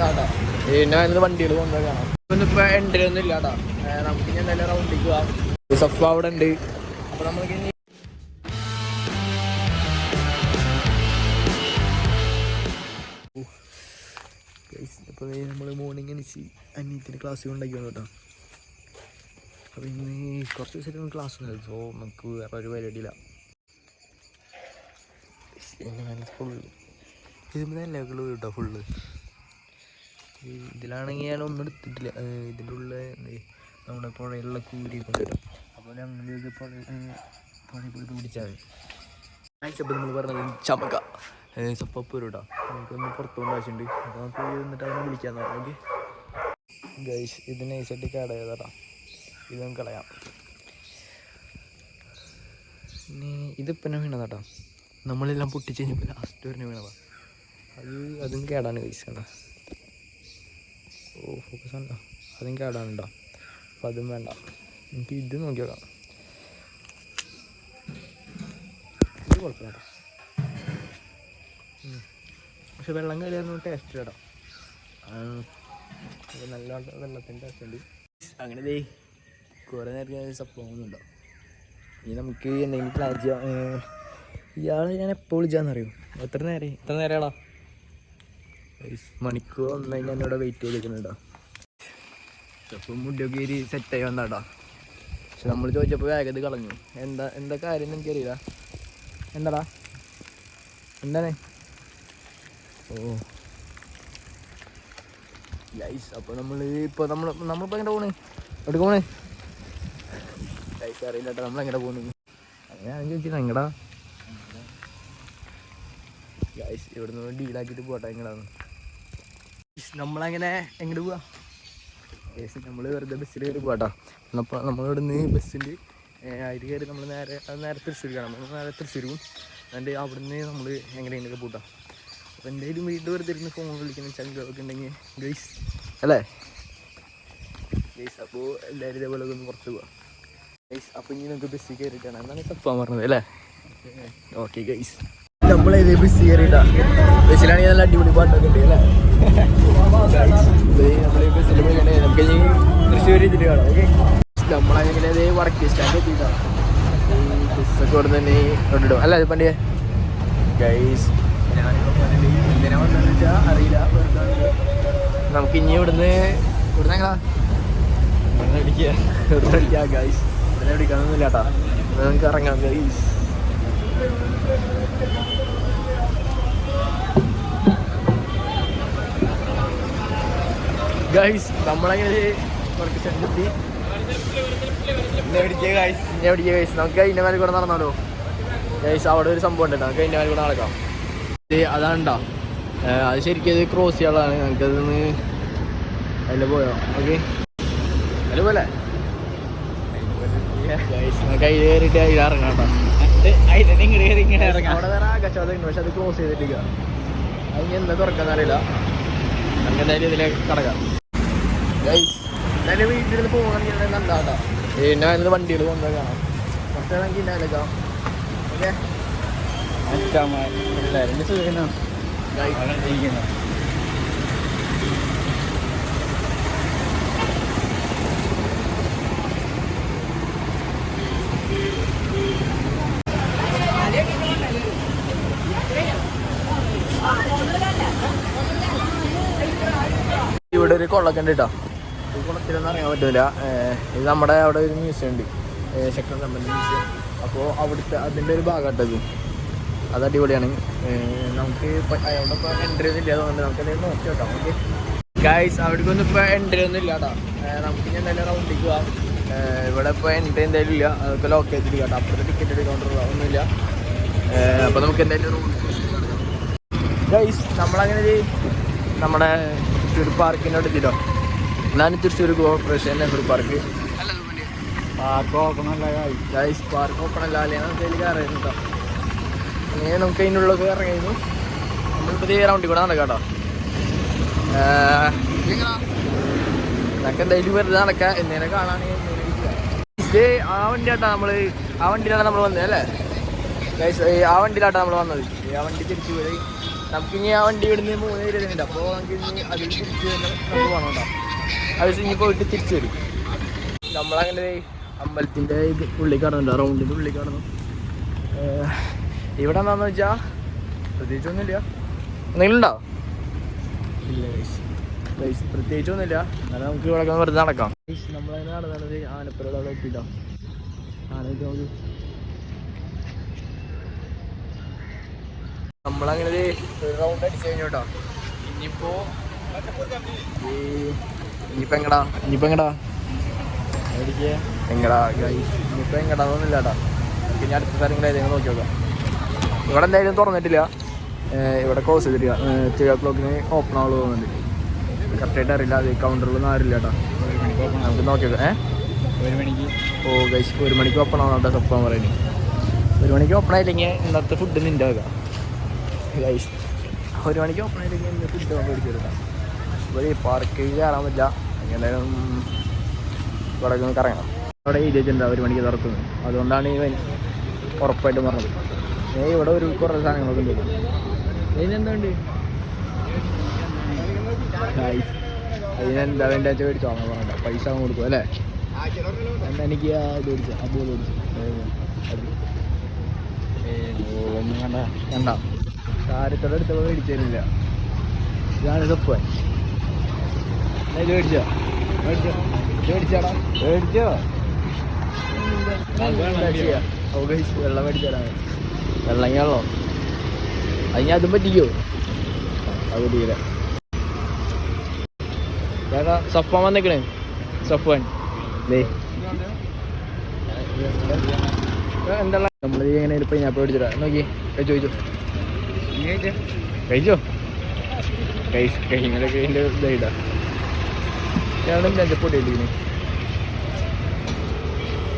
നല്ലതാട്ടോ. പിന്നെ അതിന് വണ്ടികൾ കൊണ്ടുപോയി കാണാം. ഇന്നിപ്പോൾ എൻട്രി ഒന്നും ഇല്ല കേട്ടോ. നമുക്ക് ഇനി എന്തായാലും റൗണ്ടിൽ പോവാം. സഫ അവിടെ ഉണ്ട്. അപ്പോൾ നമുക്ക് ഇനി അപ്പോൾ നമ്മൾ മോർണിംഗ് എണീച്ച് അനിയത്തിന് ക്ലാസ് കൊണ്ടാക്കി വന്നു കേട്ടോ. അപ്പോൾ ഇന്ന് കുറച്ച് ദിവസമായിട്ട് ക്ലാസ് ഉണ്ടായിരുന്നു. സോ നമുക്ക് വേറെ ഒരു പരിപാടിയില്ല. ഫുള്ള് ഇതിൽ ലെവൽ കേട്ടോ. ഫുള്ള് ഇതിലാണെങ്കിൽ ഞാൻ ഒന്നും എടുത്തിട്ടില്ല. ഇതിൻ്റെ ഉള്ളിൽ നമ്മുടെ പുഴയിലുള്ള കൂരി കൊണ്ടുവരും. അപ്പോൾ ഞങ്ങൾ ഇത് പുഴയിൽ പോയിട്ട് പിടിച്ചാൽ മതി. അപ്പോൾ നമ്മൾ പറഞ്ഞത് ചമക്ക സപ്പൂർ കേട്ടോ. നമുക്കൊന്ന് പുറത്തു കൊണ്ട് ആവശ്യമുണ്ട്. അപ്പോൾ നമുക്ക് എന്നിട്ട് അവനെ വിളിക്കാമെന്ന് പറഞ്ഞു. ഓക്കെ ഗൈസ്, ഇത് നൈസായിട്ട് കടയതാ. ഇത് നമുക്ക് കളയാം. പിന്നെ ഇതിപ്പം വീണതാട്ടോ. നമ്മളെല്ലാം പൊട്ടിച്ച് കഴിഞ്ഞപ്പോൾ ലാസ്റ്റ് വരെ വീണതാണ്. അതും കേടാണ് ഗൈസ്. കണ്ടോ? ഓ ഫോക്കസ് ഉണ്ടോ? അതും കേടാനുണ്ടോ? അപ്പോൾ അതും വേണ്ട. എനിക്ക് ഇത് നോക്കി നോക്കാം. ഇത് കുഴപ്പമില്ല കേട്ടോ. പക്ഷെ വെള്ളം കയറിയായിരുന്നു ടേസ്റ്റ് കേട്ടോ. നല്ല വെള്ളത്തിൻ്റെ ടേസ്റ്റ് ഉണ്ട്. അങ്ങനെ ദേ കുറേ നേരം സപ്ലൊന്നുണ്ടോ. ഇനി നമുക്ക് എന്തെങ്കിലും പ്ലാൻ ചെയ്യാം. ഇയാളെ ഞാൻ എപ്പോൾ വിളിച്ചാന്നറിയോ? എത്ര നേരമാടാ? മണിക്കൂർ ഒന്നായി ഞാൻ ഇവിടെ വെയിറ്റ് ചെയ്തിരിക്കുന്നുണ്ടോ. അപ്പം മുടിയൊക്കെ ഒരു സെറ്റായി വന്നാടാ. പക്ഷെ നമ്മൾ ചോദിച്ചപ്പോൾ വേഗത കളഞ്ഞു. എന്താ കാര്യം എനിക്കറിയില്ല. എന്താടാ എന്താണ്? ഓ ഗൈസ്, അപ്പോൾ നമ്മളിപ്പോൾ എങ്ങനെ പോണ്? എവിടെ പോണ് ഗൈസ് അറിയില്ല കേട്ടോ. നമ്മളെങ്ങനെ പോകുന്നു അങ്ങനെ ഞാൻ ചോദിച്ചില്ല. എങ്ങടാ ഗൈസ്? ഇവിടെ നിന്ന് ഡീലാക്കിയിട്ട് പോട്ടെ. എങ്ങടാന്ന് നമ്മളങ്ങനെ എങ്ങോട്ട് പോവാ ഗൈസ്? നമ്മൾ വെറുതെ ബസ്സിൽ കയറി പോകാട്ടോ. അപ്പോൾ നമ്മളിവിടെ നിന്ന് ബസ്സിൻ്റെ അതിൽ കയറി നമ്മൾ നേരെ തൃശ്ശൂർ കാണാം. നമ്മൾ നേരെ തൃശ്ശൂർ പോകും. എന്നിട്ട് അവിടെ നിന്ന് നമ്മൾ എങ്ങനെയെങ്കിലൊക്കെ പോട്ടാം. അപ്പോൾ എന്തായാലും വീട്ടിൽ വെറുതെ ഇരുന്ന് ഫോൺ വിളിക്കുന്ന ചങ്കൊക്കെ ഉണ്ടെങ്കിൽ ഗൈസ് അല്ലേ ഗൈസ്? അപ്പോൾ എല്ലാവരും ഇതേപോലെ ഒന്ന് പുറത്ത് പോവാം ഗൈസ്. അപ്പോൾ ഇനി നമുക്ക് ബസ്സിൽ കയറിയിട്ടാണ് എന്നാണ് തപ്പാൻ പറഞ്ഞത് അല്ലേ? ഓക്കെ ഗൈസ്, നമ്മളേത് ബസ് കയറിയിട്ടാ. ബസ്സിലാണെങ്കിൽ നല്ല അടിപൊളി പാട്ടൊക്കെ ഉണ്ട് അല്ലേ? നമ്മൾ ഈ ബസ്സിൽ പോയി നമുക്ക് ഇനി തൃശ്ശൂർ ഇതിൽ കാണാം. ഓക്കെ, നമ്മളങ്ങനെ അതേ വർക്ക് സ്റ്റാൻഡ് എത്തിയിട്ടാണ്. ഈ ബസ്സൊക്കെ ഇവിടെ തന്നെ കൊണ്ടിടും അല്ലേ പണ്ടിയെ ഗൈസ്? എന്തിനാ വന്നതെന്ന് വെച്ചാൽ അറിയില്ല. നമുക്ക് ഇനി ഇവിടുന്ന് എങ്ങടാ അടിക്കുക ഗൈസ്? ഇവിടുന്ന് അടിക്കാനൊന്നുമില്ല കേട്ടോ. നമുക്ക് ഇറങ്ങാം ഗൈസ്. ഗൈസ് നമ്മളങ്ങനെ വർക്ക് ചെന്നെത്തി. ഗൈസ് നമുക്ക് അതിൻ്റെ മേലെ കൂടെ നടന്നാലോ ഗൈസ്? അവിടെ ഒരു സംഭവം ഉണ്ട്. നമുക്ക് അതിൻ്റെ മേലെ കൂടെ നടക്കാം. അതാണ്ടാ അത് ശരിക്കും അത് ക്രോസ് ചെയ്യാനുള്ളതാണ്. ഞങ്ങൾക്കതൊന്ന് അതിൽ പോയോ? ഓക്കെ, അതിൽ പോലെ നമുക്ക് അതിൽ കയറിയിട്ട് അതിൽ ഇറങ്ങാം കേട്ടോ. അവിടെ വേറെ കച്ചവടം ഉണ്ട്. പക്ഷെ അത് ക്ലോസ് ചെയ്തിട്ടില്ല. അതിന് എന്താ തുറക്കാന്ന് അറിയില്ല. നമുക്ക് എന്തായാലും ഇതിലേക്ക് കടക്കാം ഗൈസ്. എന്തായാലും വീട്ടിൽ പോകണമെങ്കിൽ നല്ലതാ കേട്ടോ. പിന്നെ അതിന് വണ്ടികൾ കൊണ്ടുപോയി കാണാം. കുറച്ച് വേണമെങ്കിൽ ഇതിനേക്കാം. ഓക്കെ ഇവിടെ ഒരു കൊള്ളൊക്കെ ഉണ്ട് കേട്ടോ. ഈ കുളത്തിലൊന്നും അറിയാൻ പറ്റില്ല. ഇത് നമ്മുടെ അവിടെ ഒരു മ്യൂസിയം ഉണ്ട്, സെക്ടർ 9 മ്യൂസിയം. അപ്പോൾ അവിടുത്തെ അതിൻ്റെ ഒരു ഭാഗമായിട്ടത് അത് അടിപൊളിയാണ്. നമുക്ക് അവിടെ ഇപ്പോൾ എൻട്രി ഒന്നും ഇല്ല. അതുകൊണ്ട് നമുക്ക് എന്തെങ്കിലും നോക്കി കേട്ടോ. ഓക്കെ ഗൈസ്, അവിടേക്കൊന്നും ഇപ്പോൾ എൻട്രി ഒന്നും ഇല്ല കേട്ടോ. നമുക്ക് ഇനി എന്തായാലും റൗണ്ടിൽ പോവാം. ഇവിടെ ഇപ്പോൾ എൻട്രി എന്തായാലും ഇല്ല. അതൊക്കെ ലോക്ക് ചെയ്തിട്ട് കേട്ടോ. അപ്പുറത്തെ ടിക്കറ്റ് എടുക്കാനുള്ള ഒന്നുമില്ല. അപ്പോൾ നമുക്ക് എന്തായാലും റൗണ്ട് ഗൈസ്. നമ്മളങ്ങനെ നമ്മുടെ തൃശ്ശൂർ പാർക്കിനോട് എത്തിട്ടോ. ഞാൻ Thrissur corporation Nehru park guys. Park open അല്ല അല്ലെങ്കിൽ നമുക്ക് അതിൽ കയറായിരുന്നു കേട്ടോ. അങ്ങനെ നമുക്ക് അതിൻ്റെ ഉള്ളൊക്കെ ഇറങ്ങിയിരുന്നു. നമ്മളിപ്പോൾ ഈ റൗണ്ടിൽ കൂടെ നടക്കാം കേട്ടോ. എന്നൊക്കെ എന്തായാലും വെറുതെ നടക്കാം. എന്നേനെ കാണാണെങ്കിൽ ഇത് ആ വണ്ടി ആട്ടാ. ആ വണ്ടിയിലാണ് നമ്മൾ വന്നത് അല്ലേ ഗൈസ്? ആ വണ്ടിയിലാട്ടാ നമ്മൾ വന്നത്. ആ വണ്ടി തിരിച്ചു പോയി നമുക്കിനി ആ വണ്ടി ഇവിടുന്ന് 3:20 അപ്പോൾ നമുക്ക് ഇനി അതിൽ തിരിച്ച് തന്നെ നമുക്ക് പോകണം കേട്ടോ. അത് ഇനി പോയിട്ട് തിരിച്ചു വരും. നമ്മളങ്ങനെ അമ്പലത്തിൻ്റെ ഇത് ഉള്ളിൽ കടന്നുണ്ടോ, റൗണ്ടിൻ്റെ ഉള്ളിൽ കടന്നു. ഇവിടെ എന്താണെന്ന് വെച്ചാൽ പ്രത്യേകിച്ചൊന്നുമില്ല. എന്തെങ്കിലും ഉണ്ടോ? ഇല്ല ഗൈസ്, പ്രത്യേകിച്ചൊന്നുമില്ല. എന്നാലും നമുക്ക് ഇവിടെ വെറുതെ നടക്കാം. നമ്മളതിന് നടന്നത് ആനപ്പുരയുടെ അവിടെ എത്തിയിട്ടോ. ആനയ്ക്ക് നമുക്ക് നമ്മളങ്ങനെ ഒരു റൗണ്ട് അടിച്ച് കഴിഞ്ഞു കേട്ടോ. ഇനിയിപ്പോൾ എങ്ങടാ ഗൈസ്, ഇനിയിപ്പോൾ എങ്ങടാന്നൊന്നുമില്ല കേട്ടോ. പിന്നെ അടുത്ത സ്ഥലങ്ങൾ ഏതെങ്കിലും നോക്കി നോക്കാം. ഇവിടെ എന്തായാലും തുറന്നിട്ടില്ല, ഇവിടെ ക്ലോസ് ചെയ്തിട്ടില്ല. 3 o'clock ഓപ്പൺ ആവുള്ളൂ തോന്നുന്നുണ്ട്. കറക്റ്റായിട്ട് അറിയില്ല, അത് കൗണ്ടറിലൊന്നും ആരില്ല കേട്ടോ. നമുക്ക് നോക്കി നോക്കാം. 1 മണിക്ക് ഓ ഗൈസ് 1 മണിക്ക് ഓപ്പൺ ആവണം കേട്ടോ. സപ്പം പറയുന്നത് 1 മണിക്ക് ഓപ്പൺ ആയില്ലെങ്കിൽ ഇന്നത്തെ ഫുഡ് നിൻ്റെ ആകാം ഗൈസ്. 1 മണിക്ക് ഓപ്പൺ ആയില്ലെങ്കിൽ ഇന്ന് ഫുഡ് മേടിച്ചു തരാം. ഇവിടെ പാർക്ക് കയറാൻ പറ്റില്ല. എന്തായാലും ഇവിടെ ഒന്ന് കറങ്ങാം. അവിടെ എഴുതിയിട്ടുണ്ട് 1 മണിക്ക് തുറക്കുന്നത്. അതുകൊണ്ടാണ് ഇവൻ ഉറപ്പായിട്ടും പറഞ്ഞത്. ഇവിടെ ഒരു കുറേ സാധനങ്ങളൊക്കെ ഉണ്ട്. അതിനെന്തുണ്ട് അതിനെന്താ വേണ്ട മേടിച്ചോ പറഞ്ഞ പൈസ കൊടുക്കും അല്ലേ? എന്നാ എനിക്ക് ഇത് മേടിച്ചു, അപ്പോൾ മേടിച്ചു. ഒന്നും കണ്ട കാര്യത്തോടെ അടുത്തപ്പോൾ മേടിച്ചു തരില്ല. ഇതാണ് സപ്പൻ. ഇത് മേടിച്ചാടാ മേടിച്ചോ. വെള്ളം മേടിച്ചാലാണ്. വെള്ളങ്ങ വെള്ളം അതിന് അതും പറ്റിക്കോ? അത് പറ്റിയില്ല. ചേട്ടാ സഫാൻ വന്നേക്കണേ. സഫാൻ എന്താ നമ്മൾ എങ്ങനെ പൈനാപ്പിൾ മേടിച്ചിട്ടാ നോക്കി കഴിച്ചോ കഴിഞ്ഞൊക്കെ ഇതിൻ്റെ ഇതായിട്ടാ. ഞാനും ലഞ്ചപ്പൊടി ഇട്ടിരിക്കണേ.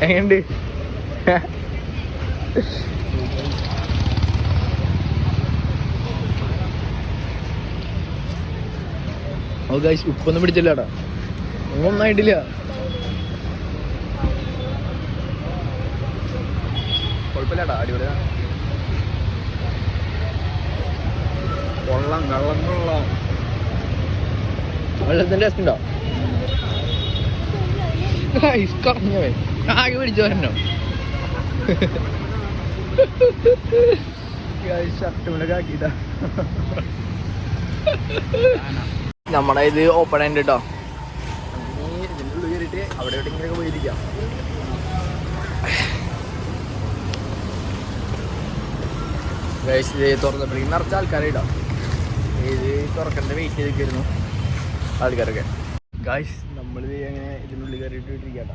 എങ്ങനെയുണ്ട്? ഓ ഗൈസ് ഉപ്പൊന്നും പിടിച്ചില്ലാടാ, ഒന്നായിട്ടില്ല. കുഴപ്പമില്ലാടാ, അടിപൊളിയാ. വെള്ളത്തിൻ്റെ ടേസ്റ്റ് ഉണ്ടോ? കറഞ്ഞവേ ആകെ പിടിച്ചു വരണോ? ഷർട്ടുമിലൊക്കെ ആക്കിട്ടാ. നമ്മുടെ ഇത് ഓപ്പൺ ആയിട്ട് കേട്ടോ. ഇതിൻ്റെ ഉള്ളിൽ കയറിയിട്ട് അവിടെ എവിടെയെങ്കിലൊക്കെ പോയിരിക്കാം. ഗൈസ് ഇത് തുറന്നപ്പോഴേക്കും നിറച്ച ആൾക്കാരായിട്ടോ. ഇത് തുറക്കേണ്ട വെയിറ്റ് ചെയ്തിരിക്കുന്നു ആൾക്കാരൊക്കെ. ഗൈസ് നമ്മളിത് അങ്ങനെ ഇതിനുള്ളിൽ കയറിയിട്ട് ഇട്ടിരിക്കാട്ടോ.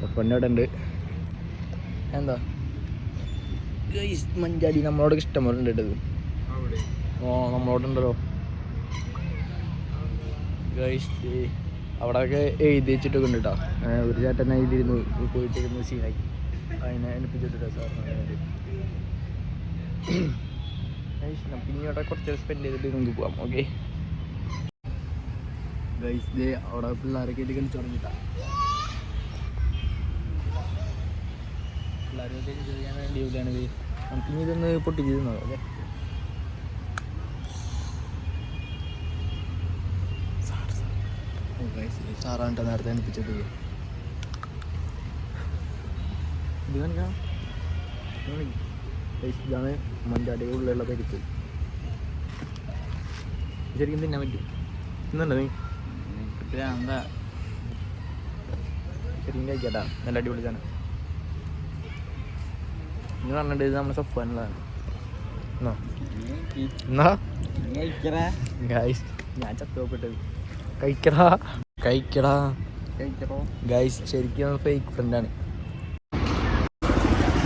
ഒപ്പൻ്റെ അവിടെ ഉണ്ട്. എന്താ ഗൈസ് മഞ്ചാടി നമ്മളോടൊക്കെ ഇഷ്ടം പോലെ ഉണ്ട് കേട്ടത്. നമ്മളോടുണ്ടല്ലോ ഗൈസ്. അവിടെയൊക്കെ എഴുതി വെച്ചിട്ടൊക്കെ ഉണ്ട് കേട്ടോ. ഒരു ചേട്ടൻ എഴുതിയിരുന്നു പോയിട്ടിരുന്ന് സീനാക്കി അതിനെ അനുപ്പിച്ചിട്ടില്ല സാറിന്. നമുക്ക് ഇനി അവിടെ കുറച്ച് സ്പെൻഡ് ചെയ്തിട്ട് നമുക്ക് പോവാം. ഓക്കെ ഗൈസ് ദേ അവിടെ പിള്ളേരൊക്കെ ഇത് കളിച്ചു തുടങ്ങിട്ടാ. പിള്ളേരൊക്കെ ചെയ്യാൻ വേണ്ടി ഇവിടെയാണിത്. നമുക്കിനി ഇതൊന്ന് പൊട്ടിച്ച് തന്നോ? ഓക്കെ സാറാണ്ട നേരത്തെ അനുപ്പിച്ചിട്ട് ഇത് കാണിക്കാം. ഇതാണ് മഞ്ചാടിയുടെ ഉള്ളിലുള്ള പരിപ്പ്. ശരിക്കും തിന്നാൻ പറ്റും. ഇന്നുണ്ടോ നീ? എന്താ ശരിക്കും കഴിക്കാട്ടാ, നല്ല അടിപൊളി സാധനം. നിങ്ങൾ പറഞ്ഞിട്ട് ഇത് നമ്മുടെ സഫാനുള്ളതാണ്. ഞാൻ ചത്തോപ്പെട്ടത് കഴിക്കടാ ഗൈസ്. ശരിക്കും ഫേക്ക് ഫ്രണ്ടാണ്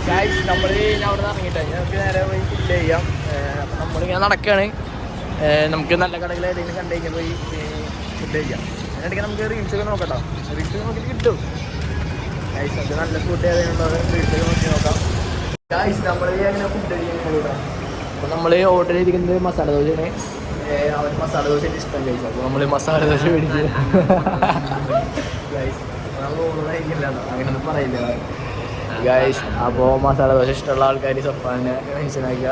ഗൈസ്. നമ്മൾ അവിടെ നിന്ന് ഇറങ്ങിയിട്ടേ ഞങ്ങൾക്ക് നേരെ പോയി ഫുഡ് ചെയ്യാം. അപ്പം നമ്മളിങ്ങനെ നടക്കുകയാണ്. നമുക്ക് നല്ല കടകൾ ഏതെങ്കിലും കണ്ടു കഴിഞ്ഞാൽ പോയി ഫുഡ് കഴിക്കാം. അതിനിടയ്ക്ക് നമുക്ക് റീൽസൊക്കെ നോക്കട്ടോ. റീൽസൊക്കെ നോക്കി കിട്ടും ഗൈസ്. നമുക്ക് നല്ല ഫുഡ് ഏതെങ്കിലും റീൽസൊക്കെ നോക്കി നോക്കാം ഗൈസ്. നമ്മൾ അങ്ങനെ ഫുഡ് കഴിക്കാൻ. അപ്പോൾ നമ്മൾ ഓർഡർ ചെയ്തിരിക്കുന്നത് മസാല ദോശയാണ്. അവർ മസാല ദോശ ഇഷ്ടം കഴിച്ചു. അപ്പോൾ നമ്മൾ മസാല ദോശ മേടിച്ച് ഗൈസ്. നമ്മൾ ഓർഡർ കഴിക്കില്ല അങ്ങനെയൊന്നും പറയില്ല ഗൈസ്. അപ്പോൾ മസാല ദോശ ഇഷ്ടമുള്ള ആൾക്കാർ സഫാനെ മെൻഷനാക്കുക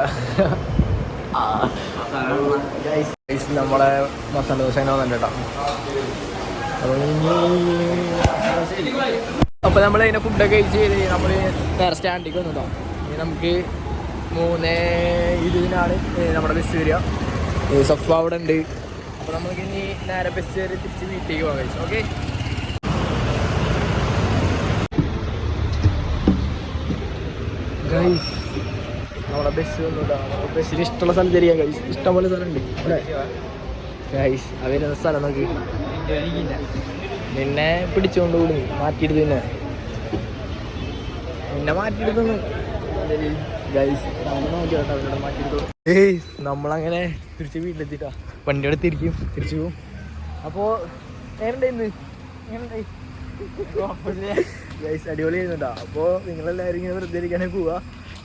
നമ്മളെ മസാല ദോശ വന്നിട്ട് കേട്ടോ. അപ്പോൾ നമ്മൾ അതിൻ്റെ ഫുഡൊക്കെ കഴിച്ച് നമ്മൾ നേരെ സ്റ്റാൻഡിലേക്ക് വന്നു കേട്ടോ. ഇനി നമുക്ക് 3:20 നമ്മുടെ ബസ് വരിക. സഫ അവിടെ ഉണ്ട്. അപ്പോൾ നമുക്ക് ഇനി നേരെ ബസ് കയറി തിരിച്ച് വീട്ടിലേക്ക് പോകാം കഴിച്ചു. ഓക്കെ, നമ്മളെ ബസ് വന്നു. ബസ്സിന് ഇഷ്ടമുള്ള സ്ഥലം തരിക ഗൈസ്. ഇഷ്ടംപോലെ സ്ഥലമുണ്ട് അല്ലേ ഗൈസ്? ആ വരുന്ന സ്ഥലം നോക്കി. നിന്നെ പിടിച്ചുകൊണ്ട് കൂടും മാറ്റിയെടുത്ത് നിന്നെ മാറ്റിയെടുക്കുന്നു ഗൈസ്. നമ്മൾ നോക്കി കേട്ടോ അവരോട് മാറ്റിയെടുത്തു. നമ്മളങ്ങനെ തിരിച്ച് വീട്ടിലെത്തിട്ടാ. വണ്ടിയോടെ തിരിച്ചു പോകും. അപ്പോൾ എങ്ങനെയുണ്ടായിരുന്നു? ഗൈസ് അടിപൊളി ആയിരുന്നുണ്ടാ. അപ്പോൾ നിങ്ങളെല്ലാവരും ഇങ്ങനെ വെറുതെ ഇരിക്കാനേ പോവുക.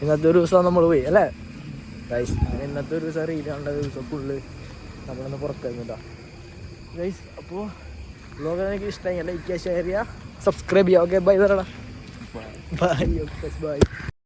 ഇന്നത്തെ ഒരു ദിവസം നമ്മൾ പോയി അല്ലേ ഗൈസ്? ഇന്നത്തെ ഒരു ദിവസം റീലാണ്ട ദിവസം ഫുള്ള് നമ്മളൊന്ന് പുറത്തായിരുന്നുണ്ടാ ഗൈസ്. അപ്പോൾ വ്ലോഗ് എനിക്ക് ഇഷ്ടമായി ലൈക്ക് ചെയ്യുക, ഷെയർ ചെയ്യുക, സബ്സ്ക്രൈബ് ചെയ്യുക. ഓക്കെ, ബൈ പറയടാ. ബൈ. Okay, by.